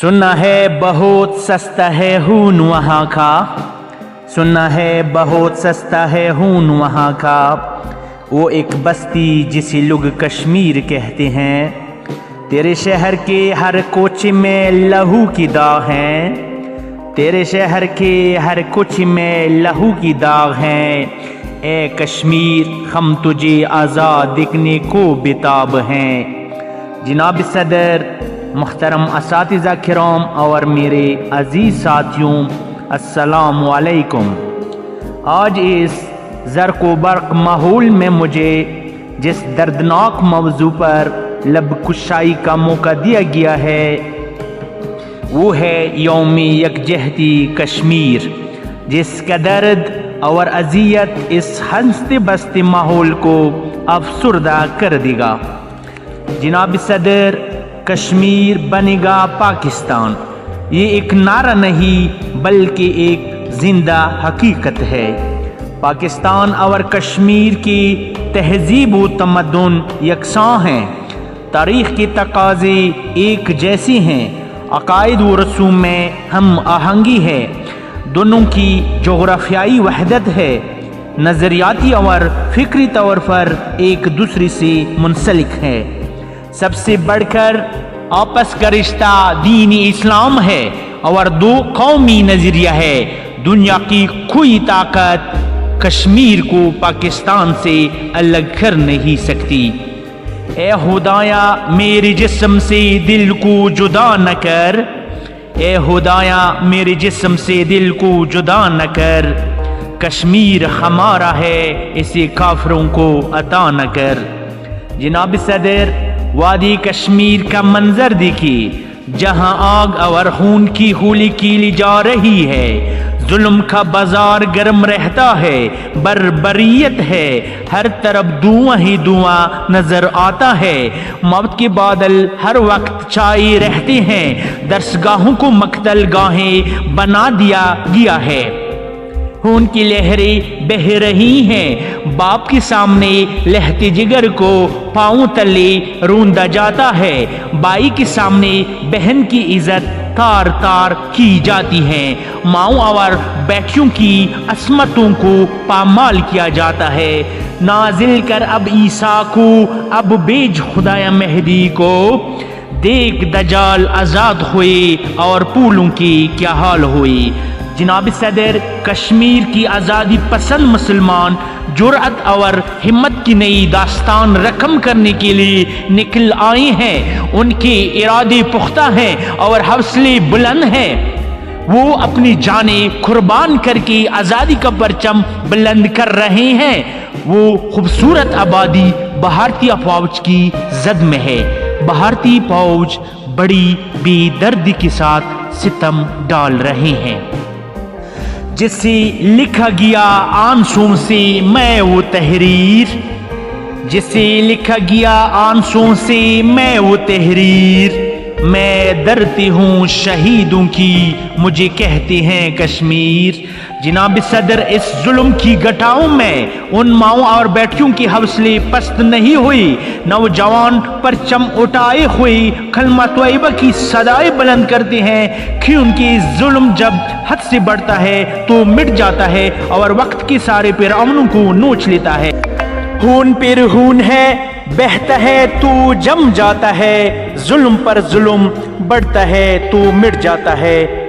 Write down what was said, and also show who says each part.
Speaker 1: सुना है बहुत सस्ता है खून वहाँ का, सुना है बहुत सस्ता है खून वहाँ का। वो एक बस्ती जिसे लोग कश्मीर कहते हैं। तेरे शहर के हर कोचे में लहू की दाग हैं, तेरे शहर के हर कोचे में लहू की दाग हैं। ए कश्मीर हम तुझे आज़ाद देखने को बेताब हैं। जनाब सदर, मुहतरम असातिज़ा किराम और मेरे अजीज़ साथियों, अस्सलाम वालेकुम। आज इस ज़र्को बर्क माहौल में मुझे जिस दर्दनाक मौजू पर लब कुशाई का मौका दिया गया है वो है यौम यकजहती कश्मीर, जिसका दर्द और अजियत इस हंसते बसते माहौल को अफसुर्दा कर देगा। जनाब सदर, कश्मीर बनेगा पाकिस्तान, ये एक नारा नहीं बल्कि एक जिंदा हकीकत है। पाकिस्तान और कश्मीर की तहजीब व तमद्दुन यकसां हैं, तारीख़ के तकाज़े एक जैसे हैं, अक़ायद व रसूम में हम आहंगी है, दोनों की जोग्राफियाई वहदत है, नज़रियाती और फ़िक्री तौर पर एक दूसरे से मुंसलिक है। सबसे बढ़कर आपस का रिश्ता दीन इस्लाम है और दो कौमी नज़रिया है। दुनिया की कोई ताकत कश्मीर को पाकिस्तान से अलग कर नहीं सकती। ए खुदाया मेरे जिस्म से दिल को जुदा न कर, ए खुदाया मेरे जिस्म से दिल को जुदा न कर। कश्मीर हमारा है, इसे काफिरों को अता न कर। जनाब सदर, वादी कश्मीर का मंजर देखिए, जहां आग और खून की होली कीली जा रही है। जुल्म का बाजार गर्म रहता है, बर्बरियत है, हर तरफ धुआं ही धुआं नजर आता है। मौत के बादल हर वक्त छाए रहते हैं, दरसगाहों को मक्तल गाहें बना दिया गया है। खून की लहरें बह रही हैं, बाप के सामने लहते जिगर को पाँव तले रोंदा जाता है। बाई के सामने बहन की इज्जत तार तार की जाती है, माँओं और बेटियों की असमतों को पामाल किया जाता है। नाजिल कर अब ईसा को, अब बेज खुदाया मेहदी को, देख दजाल आज़ाद हुए और पूलों की क्या हाल हुई। जनाब सदर, कश्मीर की आज़ादी पसंद मुसलमान जुर्अत और हिम्मत की नई दास्तान रकम करने के लिए निकल आए हैं। उनके इरादे पुख्ता हैं और हौसले बुलंद हैं। वो अपनी जानें कुर्बान करके आज़ादी का परचम बुलंद कर रहे हैं। वो खूबसूरत आबादी भारतीय फौज की जद में है। भारतीय फौज बड़ी बेदर्दी के साथ सितम डाल रहे हैं। जिसे लिखा गया आंसुओं से मैं वो तहरीर, जिसे लिखा गया आंसुओं से मैं वो तहरीर, मैं डरती हूँ शहीदों की, मुझे कहते हैं कश्मीर। जनाब सदर, इस जुल्म की घटाओं में उन माओं और बेटियों की हौसले पस्त नहीं हुई। नौजवान परचम उठाए हुए कलमा तैयबा की सदाएं बुलंद करते हैं कि उनकी जुल्म जब हद से बढ़ता है तो मिट जाता है और वक्त के सारे फिरौनों को नोच लेता है। खून पर खून है, बहता है तो जम जाता है, जुल्म पर जुल्म बढ़ता है तो मिट जाता है।